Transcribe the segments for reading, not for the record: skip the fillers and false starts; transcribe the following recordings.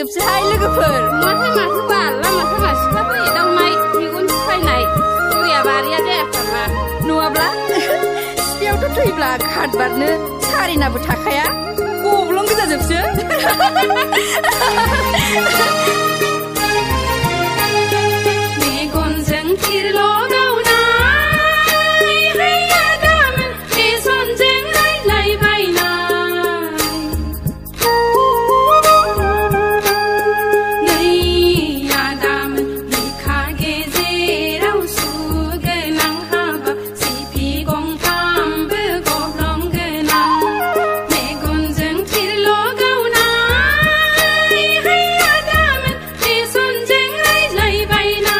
जोबसैहाय लोगोफोर माथो बाल लामा सामा सिख्लाफोर एदावनाय मेगन सायनाय गैया बारिया जायाखै नङाब्ला सिफियावथ' थैब्ला खादबारनो सारिनाबो थाखाया गब्लं गोजा जोबसो मेगनजों थिरल' गावनाय हैया दामोन मेगनजों रायज्लायबायनाय नैया दामोन बिखा गेजेराव सुगोनां हाबा सिफि गंथामबो गब्लं गोनां मेगनजों थिरल' गावनाय हैया दामोन मेगनजों रायज्लायबायनाय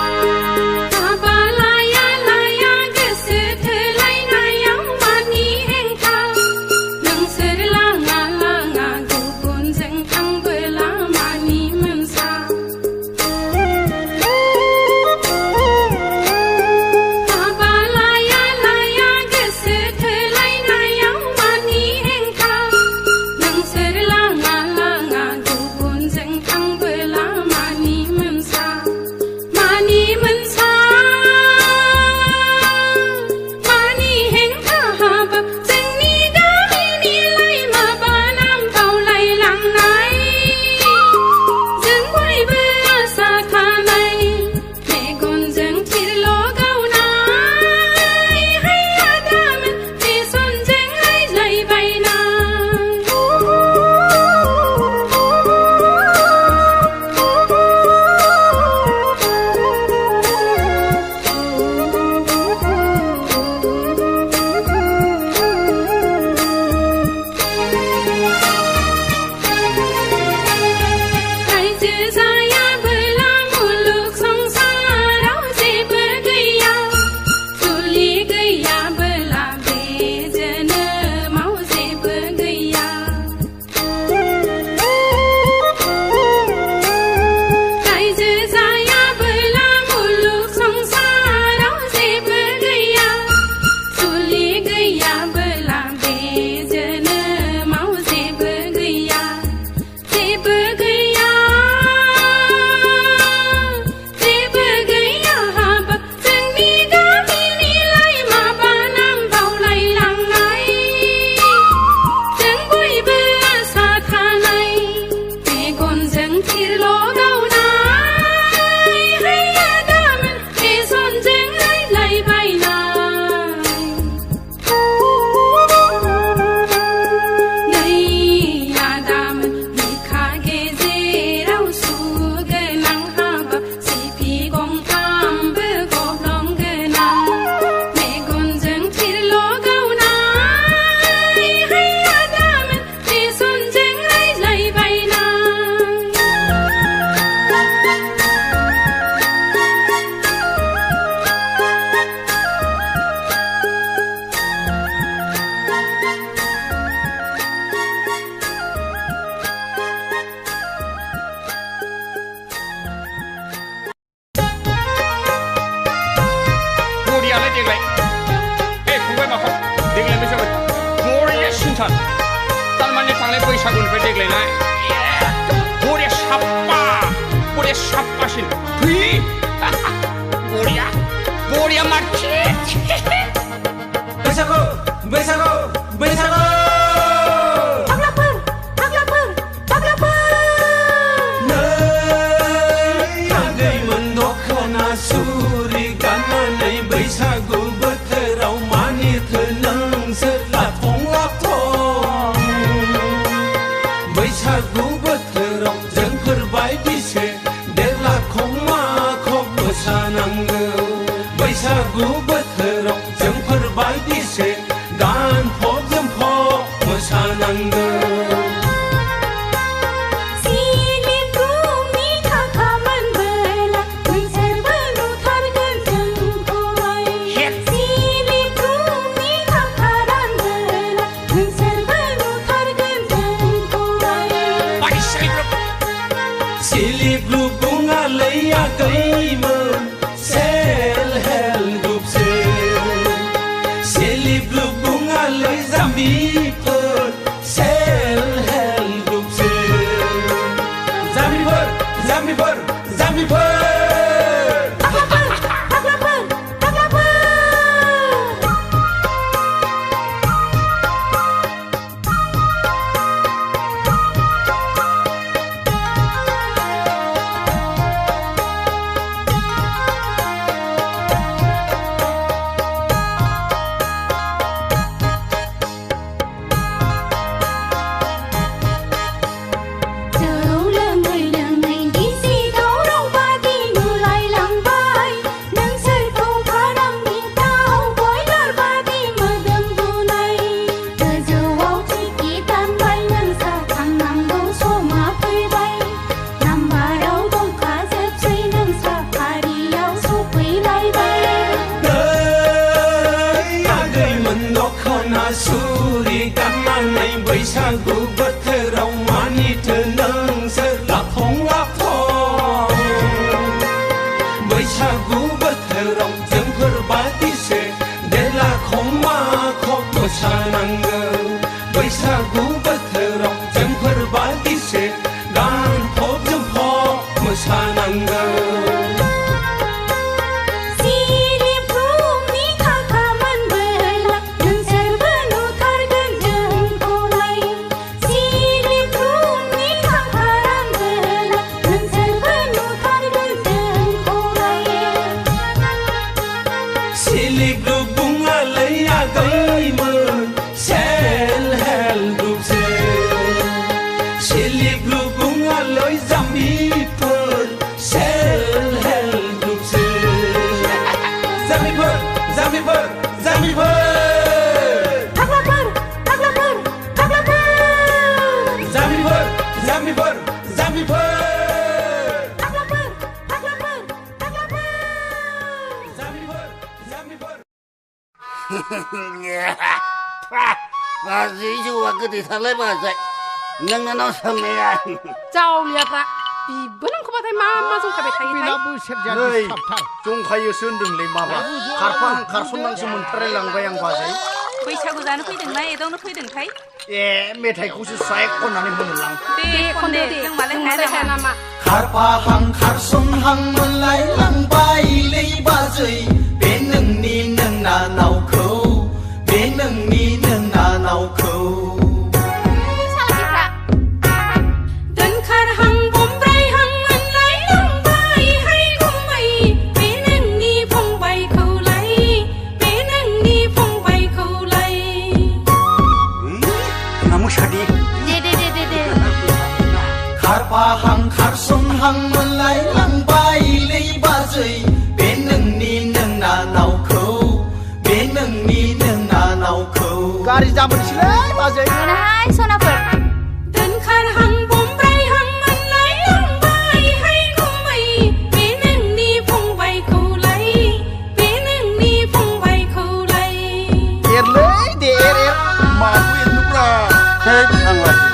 हाबा लाया लाया गोसो थोलायनायाव मानि हेंथा नोंसोर लाङा लाङा गुबुनजों थांबोला मानि मोनसा हाबा लाया लाया गोसो थोलायनायाव मानि हेंथा नोंसोर लाङा लाङा गुबुनजों थांबोला मानि मोनसा मानि हेंथा हाबा जोंनि गामिनिलाय माबा नाम बावलायलांनाय जों बयबो आसा थानाय मेगनजों थिरल' गावनाय हैया दामोन मेगनजों रायज्लायबायनाय रायजो जायाबोला मुलुग संसाराव जेबो गैया जुलि गैयाबोला बे जोनोमाव जेबो गैया रायजो जायाबोला मुलुग संसाराव जेबो गैया जुलि गैयाबोला बे जोनोमाव जेबो गैया जेबो गैया हाबा जोंनि गामिनिलाय माबा नाम बावलायलांनाय जों बयबो आसा थानाय मेगनजों थिरल' गावनाय हैया दामोन मेगनजों रायज्लायबायनाय नैया दामोन बिखा गेजेराव सुगोनां हाबा सिफि गंथामबो गब्लं गोनां मेगनजों थिरल' गावनाय हैया दामोन मेगनजों रायज्लायबायनाय बरियालाय देग्लाय फंबाय माखौ देग्लाय बैसागु बरिया सिन्थार थारमाने थांनाय बैसागुनिफ्राय देग्लायनाय बरिया साफासिन बरिया मारखि बैसागु नै आगैमोन दखना सुरि गाननानै बैसागु बोथोराव मानिथो नोंसोर लाथं बैसागु बोथोराव जोंफोर बायदिसो देरलाखौ माखौ मोसानांगौ बैसागु बोथोराव जोंफोर बायदिसो गानफब जोमफब मोसानांगौ सिलिब्रुम बैसागु बोथोराव मानिथो नोंसोर लाफं लाफं बैसागु बोथोराव जोंफोर बादिसो देलाखं माखं मोसानांगौ बैसागु बोथोराव जोंफोर बादिसो गानफब जोमफब मोसानांगौ Gì chứ mà cứ thì thằng lấy mà dậy nhưng nó sầm này Chào liệt ạ Vì bữa năm không thấy mà dùng cả bài thay thay Nơi Chúng khai yêu sơn đừng lấy mà bà Khả phong năng sumun thare lang bayang bà dậy Bây sao cô ra nó đừng này đâu nó đừng thấy Mẹ thầy cũng sẽ xoay con nào nên hôn lăng Đi con đi nhưng mà lên thái là mà Khả pa hằng khả sung hằng mân lấy lăng bay lấy ba dậy Bên nâng ni nâng nà nào khâu Bên nâng ni nâng nà nào khâu hằng khát sông hằng mân lấy lăng bay lấy ba dây bên nâng ni nâng nà nào khâu bên nâng ni nâng nà nào khâu Gari zaman silai ba dây Hai sona per Dan khar hằng bom bay hằng mân lấy lăng bay hay không mày bên nâng ni phong bay khâu lấy bên nâng ni phong bay khâu lấy Er lấy de er mà quên lúc là hết thằng là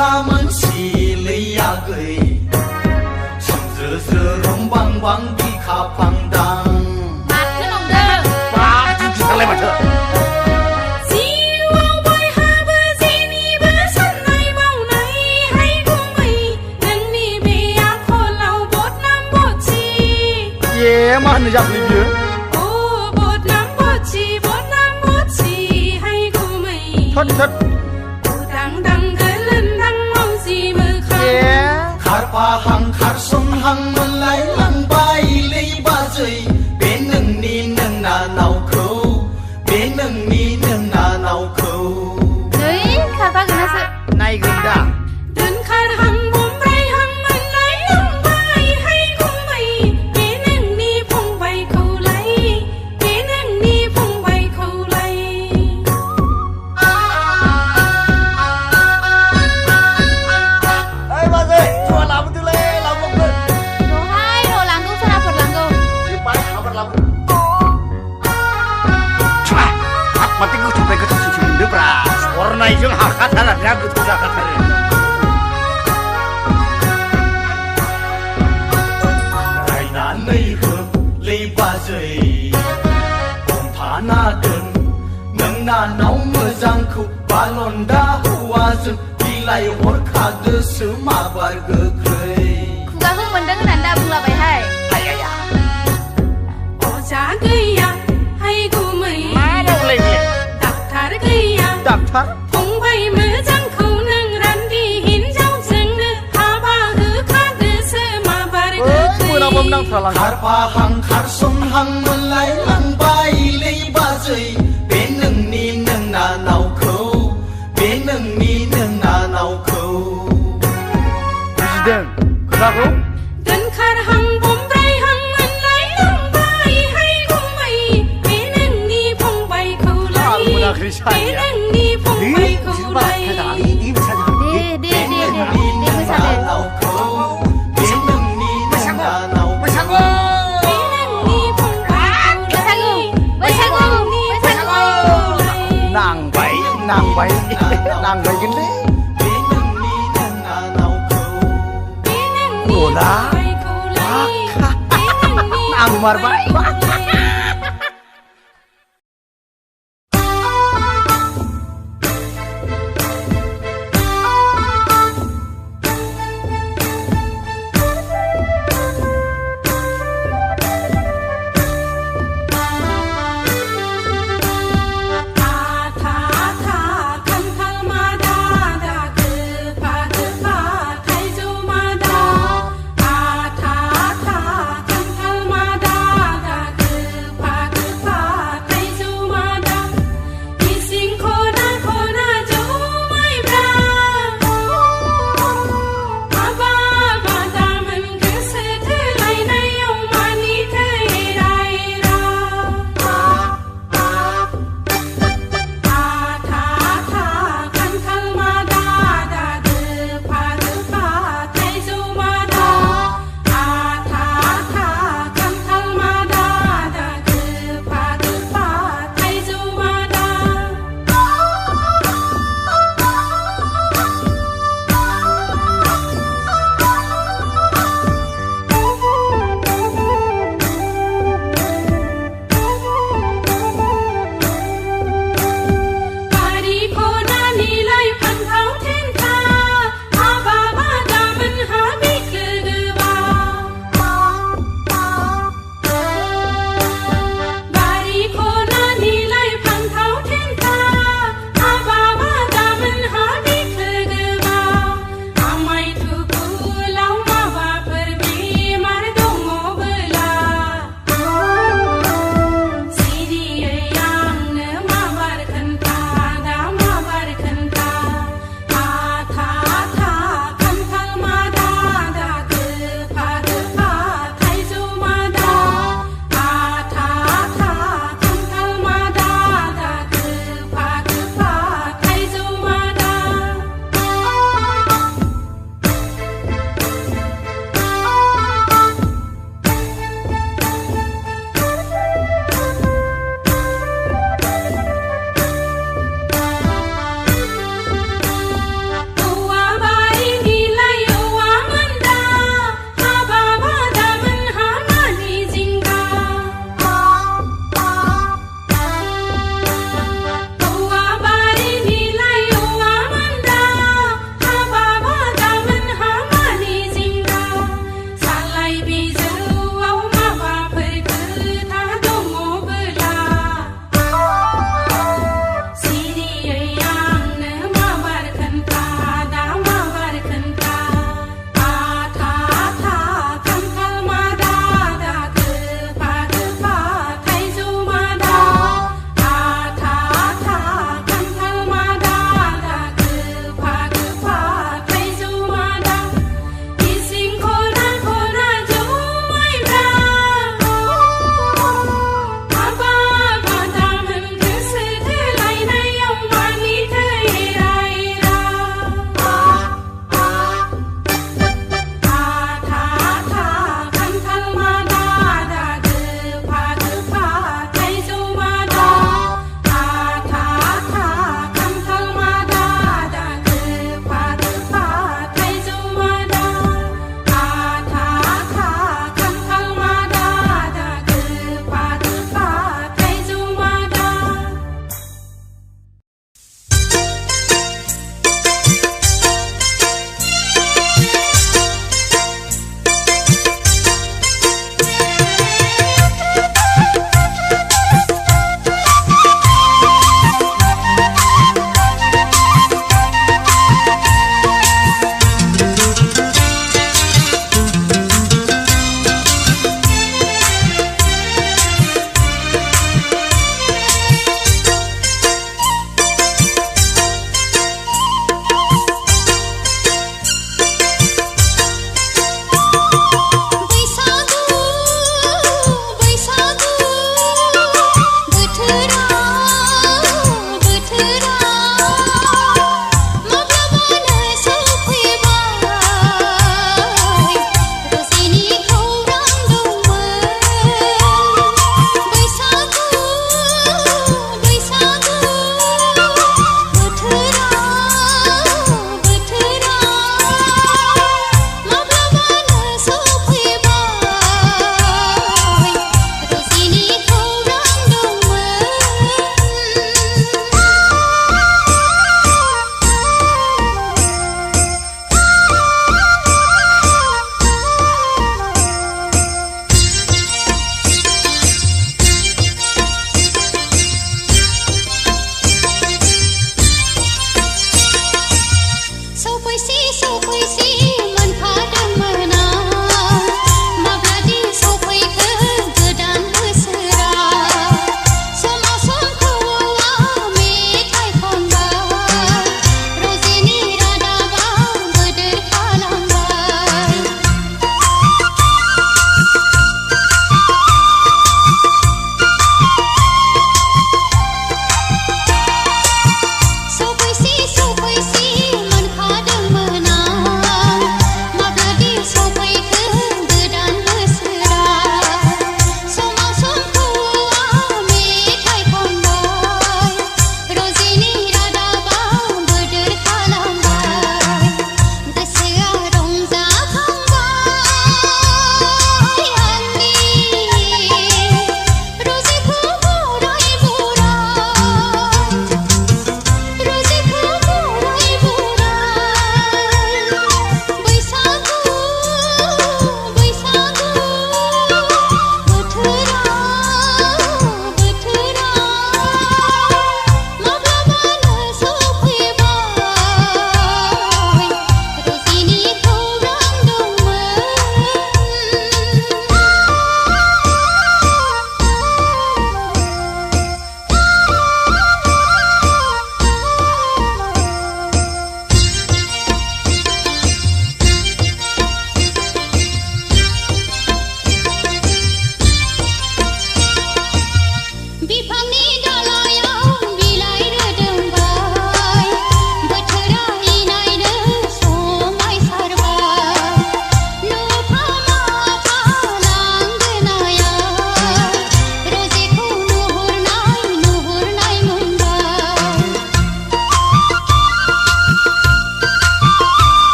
sa mân xì lấy ya gầy sừng dơ dơ rong băng băng đi khắp phăng đăng Mặt thế nồng đơ Ba chú thằng lấy mà thơ mà nó giặc lên bia bột nam bột chi hay cô mày Thật đăng đăng cái lên đăng mong gì mơ khăn khát pa hằng khát sông hằng mân lấy lăng bay lấy ba dây bên nâng ni nâng nà nào khâu bên nâng ni nâng nà nào khâu đấy khát pa cái nào Này gần đã đơn khát hằng bom bay hằng mân lấy lăng bay hay cô mày bên nâng ni phong bay khâu lấy bên nâng ni phong bay khâu lấy Ê ba dây chùa làm một thứ lê làm một lần đồ hai đồ làm câu sao phật làm câu Đi bay hả vật làm Chùa Mà tính cứ chụp cái thật sự được ra Suara này chứ hả khát thả là ra cứ thu ra khát thả này Rai na nay hương lấy ba dây còn thả na đơn nâng na nóng mưa giang khúc ba lon đá hoa rực đi lại hốt khá đưa sứ mà bài gơ cười Kuga hung mendeng nanda bunga bay hai Oja gaya hay gu mày Má đâu lên liền Đặc thar gaya Đặc thar Phong bay mơ giang khâu nâng ran đi hin giao dừng nư Hà ba hư khá đưa sơ mà bài gơ cười Mưa nào bông đang thả lăng khát pa hằng khát sông hằng mân lấy lăng bay lấy ba dây bên nâng ni nâng बेनोंनि फंबायखौलाय 나우코 बेनोंनि 나우코 बेनोंनि फंबायखौलाय बेनोंनि फंबायखौलाय नांबाय नांबायगोनलै बेनोंनि नाउको बेनोंनि गला फंबायखौलाय आं मारबाय आथा आथा खान्थाल मादा दा गोफा गोफा थाइजौ मादा आथा आथा खान्थाल मादा दा गोफा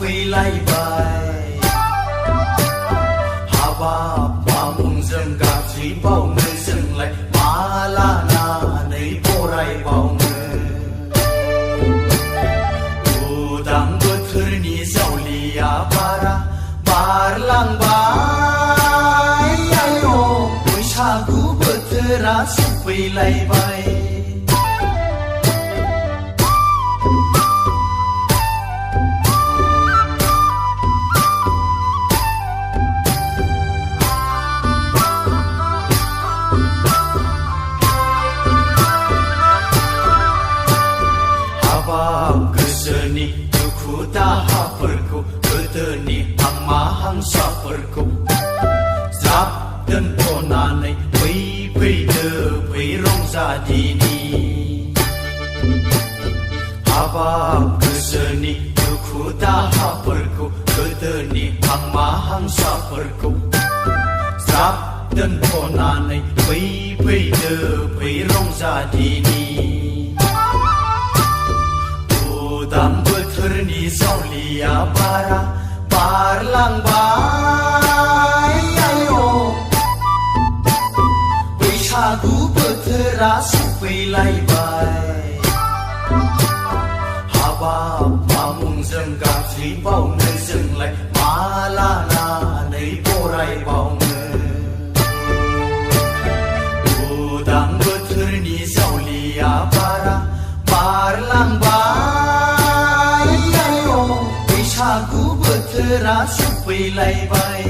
सफैलायबाय हाबाब मामुंजों गाज्रि बावनो जोंलाय मा लानानै बरायबावनो उदां बोथोरनि जावलिया बारा बारलांबाय आय' बैसागु बोथोरा सफैलायबाय गोसोनि दुखु दाहाफोरखौ गोदोनि हांमा हांसाफोरखौ ज्राब दोनथ'नानै फैदो फै रंजादिनि हाबाब गोसोनि दुखु दाहाफोरखौ गोदोनि हांमा हांसाफोरखौ ज्राब दोनथ'नानै फैदो फै रंजादिनि उदां बोथोरनि जावलिया बारा बारलांबाय आय' बैसागु बोथोरा सफैलायबाय हाबाब मामुंजों गाज्रि बावनो जोंलाय मा लानानै बरायबावनो उदां बोथोरनि जावलिया बारा बारलांबाय आय' बैसागु बोथोरा सफैलायबाय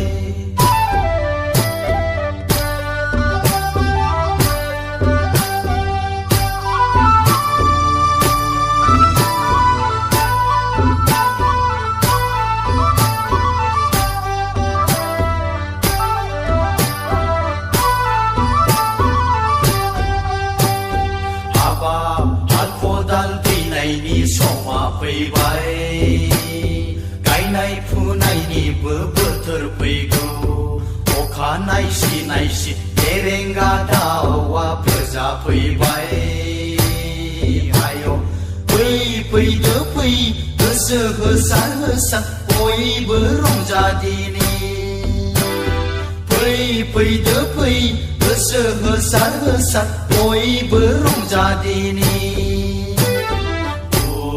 समा फैबाय गायनाय फुनायनिबो बोथोर फैगौ अखा नायसि नायसि एरेंगा दाउआ फोजाफैबाय आय' फैदो फै गोसो होसार होसार बयबो रंजादिनि फैदो फै गोसो होसार होसार बयबो रंजादिनि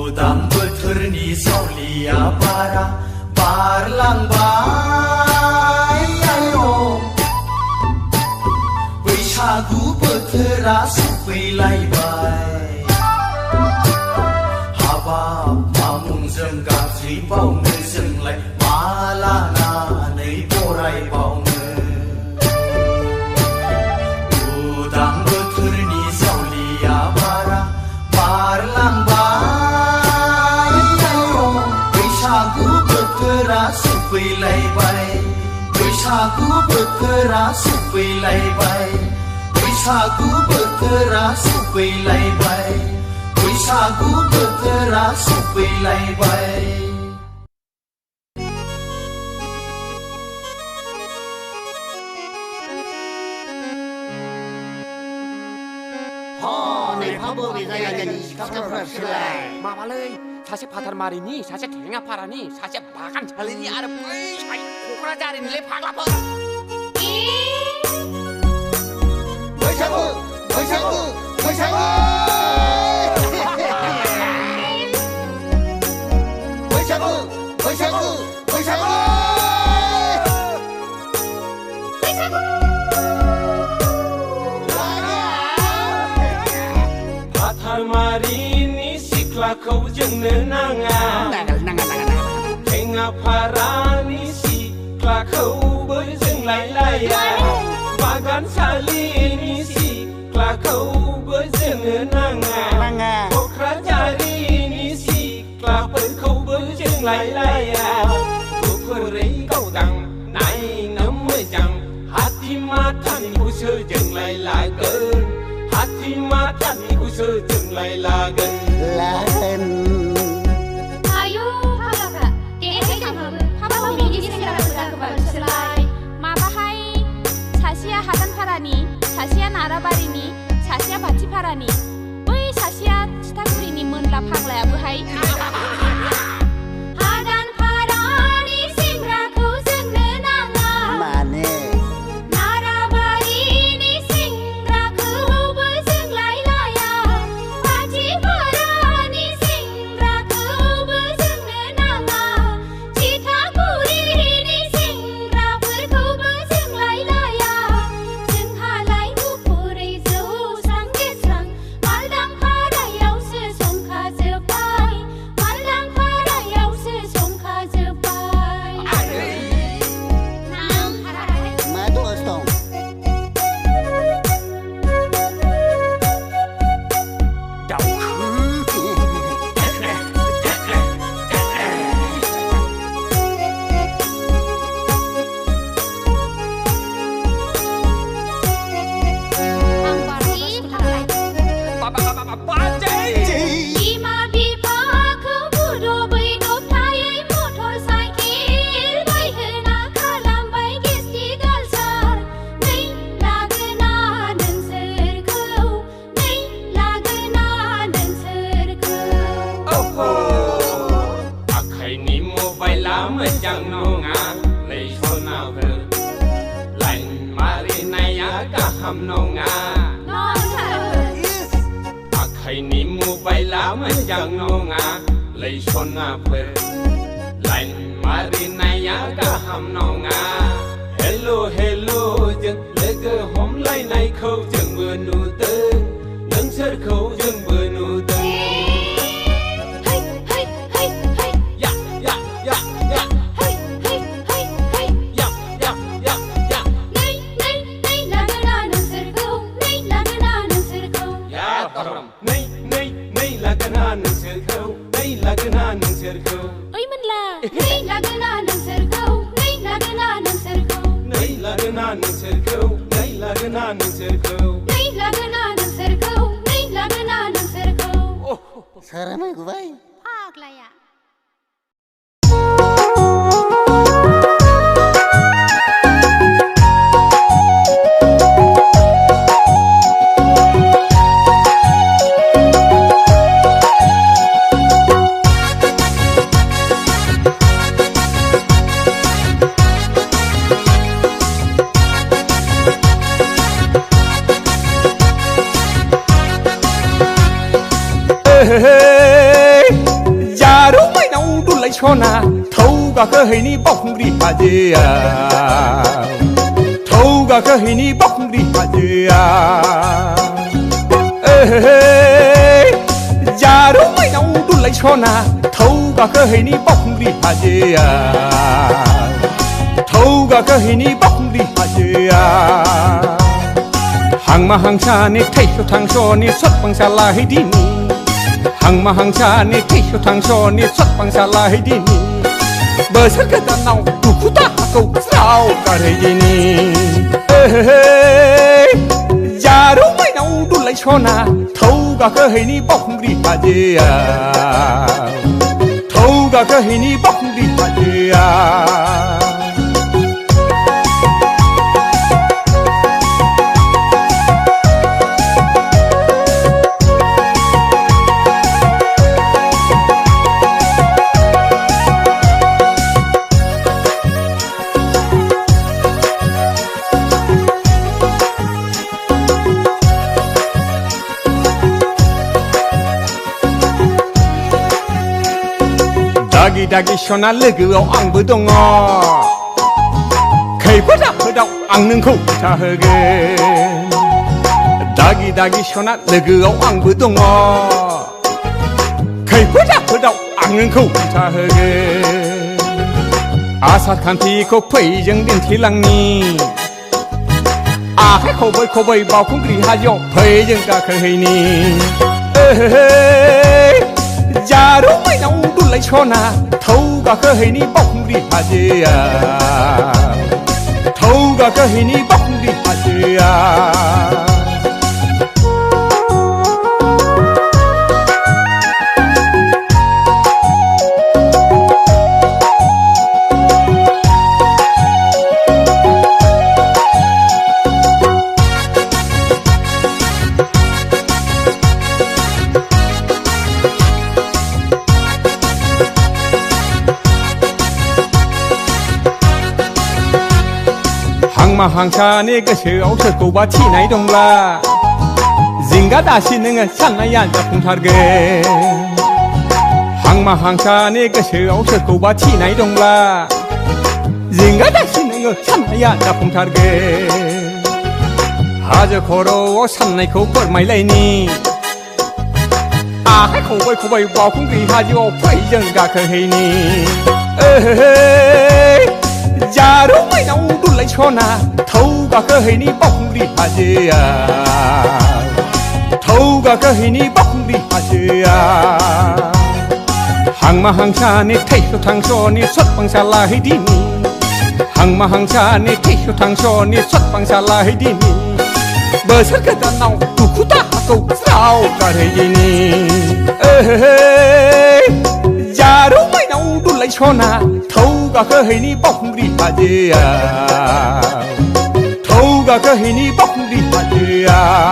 उदां बोथोरनि जावलिया बारा बारलांबाय आय' बैसागु बोथोरा सफैलायबाय हाबाब मामुंजों गाज्रि बावनो जोंलाय मा लानानै बरायबावनो उदां बोथोरनि जावलिया बारा बारलांबाय बैसागु बोथोरा सफैलायबाय बैसागु बोथोरा सफैलायबाय बैसागु बोथोरा सफैलायबाय बैसागु बोथोरा सफैलायबाय माबालै सासे फाथारमारिनि सासे थेङाफारानि सासे बागानसालिनि आरो बै क'क्राझारनिलै फाग्लाफोर बैसागु बैसागु बैसागु बैसागु बैसागु बैसागु फाथारमारिनि सिख्लाखौ जोंनो नाङा थेङाफारानि सिख्लाखौबो जोंलायलाया बागानसालिनि सिख्लाखौबो जोंनो नाङा क'क्राझारिनि सिख्लाफोरखौबो जोंलायलाया गुफुरै गावदां नायनो मोजां हाथिमाथानिखौसो जोंलायलागोन हाथिमाथानिखौसो जोंलायलागोन आयु फाग्लाफ्रा देखाय थांबाबो हाबाखौ बिदि सेंग्राफोरा गोबां बिसोरलाय माबाहाय सासेया हादानफारानि सासेया नाराबारिनि सासेया बाथिफारानि बै सासेया थिथागुरिनि मोनला फाग्लायाबोहाय हादानफारा chẳng nô ngà lấy son nào cơ lạnh mà đi này á cả hầm nô ngà นอนค่ะ à khay ni mu bay lá mà chẳng nô ngà lấy son nào cơ lạnh mà đi này á cả hầm nô ngà hello hello chừng lê cơ hôm lấy này khâu chừng vừa nụ tư nâng sơ khâu chừng vừa nụ tư เฮ้ยเฮ้ยเฮ้ยเฮ้ย ya ya ya ya เฮ้ยเฮ้ยเฮ้ยเฮ้ย ya ya ya ya nei nei nei lagana ng sirko nei lagana ng sirko ya taram nei nei nei lagana ng sirko nei lagana ng sirko เอ้ยมันลา nei lagana ng sirko nei lagana ng sirko nei lagana ng sirko nei lagana ng sirko nei lagana ng sirko nei lagana ng sirko Saranay ko ba? ภาคอะไรอ่ะ Già đâu mày đâu đun lấy cho na thâu cả cơ hình ni bóc đi bà dê à thâu cả cơ hình ni bóc đi bà dê à già đâu mày đâu đun lấy cho na thâu cả cơ hình ni bóc đi bà dê à thâu cả cơ hình ni bóc đi bà dê à hàng mà hàng xa nè thấy cho thằng cho nè xuất bằng xa la hay đi nè hàng mà hàng xa nè thấy cho thằng cho nè xuất bằng xa la hay đi nè bờ sát cái tận nào đủ phút ta câu sao cả đây đi nè già đâu mày đâu đun lấy cho na thâu cả cơ hay ni bóc đi bà dê à thâu cả cơ hay ni bóc đi bà dê à Dagi sona legao ang budongo Kay pada pedau ang nung ko ta hegen Dagi sona legao ang budongo Kay pada pedau ang nung ko ta hegen Asat kanti ko pay jeng din thilang ni A hai ko boy bao kung gri ha yo pay jeng ka khai ni già đâu mày đâu đun lấy cho na thâu cả cơ hình ni bóc đi bà dê à thâu cả cơ hình ni bóc đi bà dê à mà hàng xa nè cái sự áo sơ cô ba chi này đông la zinga đã xin nè san này ăn tập thar ge hàng mà hàng xa nè cái sự áo sơ cô ba chi này đông la zinga đã xin nè san này ăn tập thar ge 하저 걸어 san này cô bớt mày lấy ni à cái khổ bay vào cũng vì 하저 phải dừng cả khởi ni già đâu mày đâu đun lấy cho na thâu cả cơ hình ni bóc đi bà dê à thâu cả cơ hình ni bóc đi bà dê à hàng mà hàng xa nè thấy cho thằng cho nè xuất bằng xa la hay đi nè hàng mà hàng xa nè thấy cho thằng cho nè xuất bằng xa la hay đi nè bờ sát cái tận nào đủ phút ta câu sao cả đây đi nè già đâu mày đâu đun lấy cho na thâu cả cơ hình ni bóc đi bà dê à thâu cả cơ hình ni bóc đi bà dê à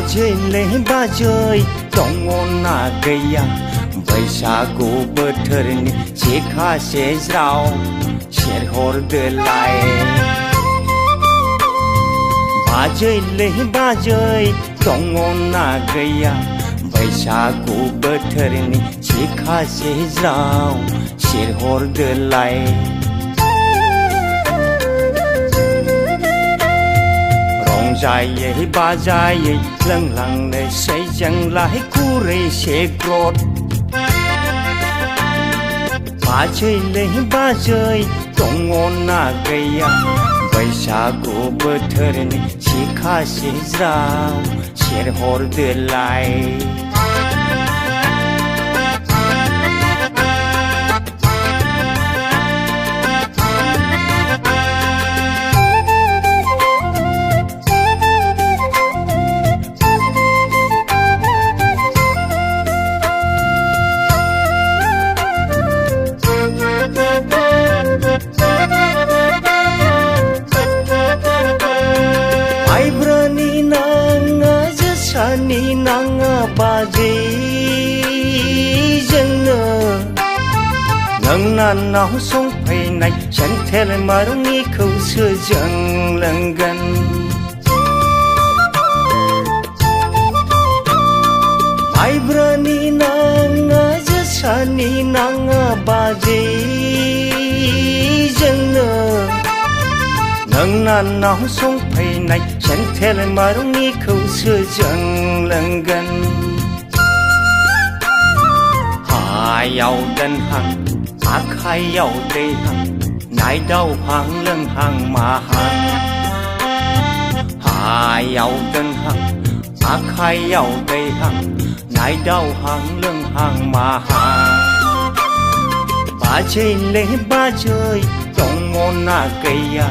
बाजैले बाजै दङ ना गैया बैसागु बोथोरनि जेखासे ज्राव सेरहरदोलाय बाजैले बाजै दङ ना गैया बैसागु बोथोरनि जेखासे ज्राव सेरहरदोलाय रंजायै बाजायै लोंलांनोसै जोंलाय खुरैसे ग्रद बाजैले बाजै दङ ना गैया बैसागु बोथोरनि जेखासे ज्राव सेरहरदोलाय माइब्रानि नाङा जोसानि नाङा बाजै जोंनो नों नानाव संफैनाय सेन्थेल मारुनिखौसो जों लोंगोन माइब्रानि नाङा जोसानि नाङा बाजै जोंनो नों नानाव संफैनाय सेन्थेल मारुनिखौसो जों लोंगोन हायाव दोनहां आखाइयाव दैहां नायदावहां लोंहां माहां हायाव दोनहां आखाइयाव दैहां नायदावहां लोंहां माहां बाजैले बाजै दङ ना गैया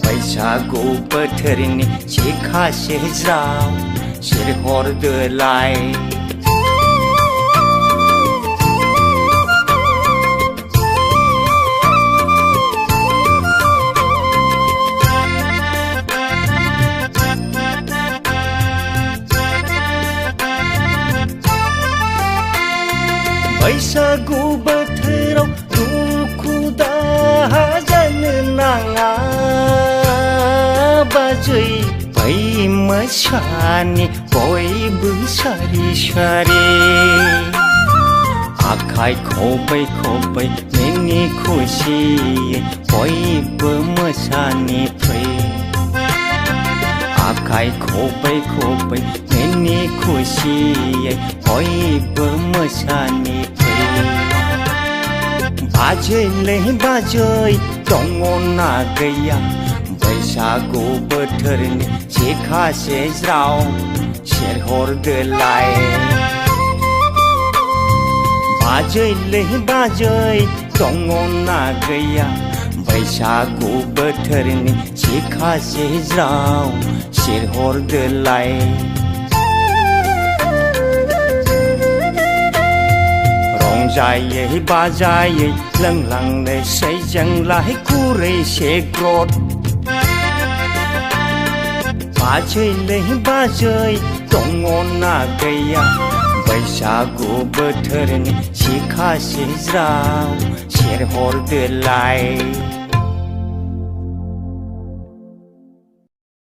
बैसागु बोथोरनि जेखासे ज्राव सेरहरदोलाय बैसागु बोथोराव दुखु दाहा जानो नाङा बाजै बै मोसानि बयबो सारि सारि आखाइ खबै खबै मिनि खुसियै बयबो मोसानि फै आखाइ खबै खबै मिनि खुसियै बयबो मोसानि फै बाजैले बाजै दङ ना गैया बैसागु बोथोरनि जेखासे ज्राव सेरहरदोलाय बाजैले बाजै दङ ना गैया बैसागु बोथोरनि जेखासे ज्राव सेरहरदोलाय रंजायै बाजायै लोंलांनोसै जोंलाय खुरैसे ग्रद बाजैले बाजै दङ ना गैया बैसागु बोथोरनि जेखासे ज्राव सेरहरदोलाय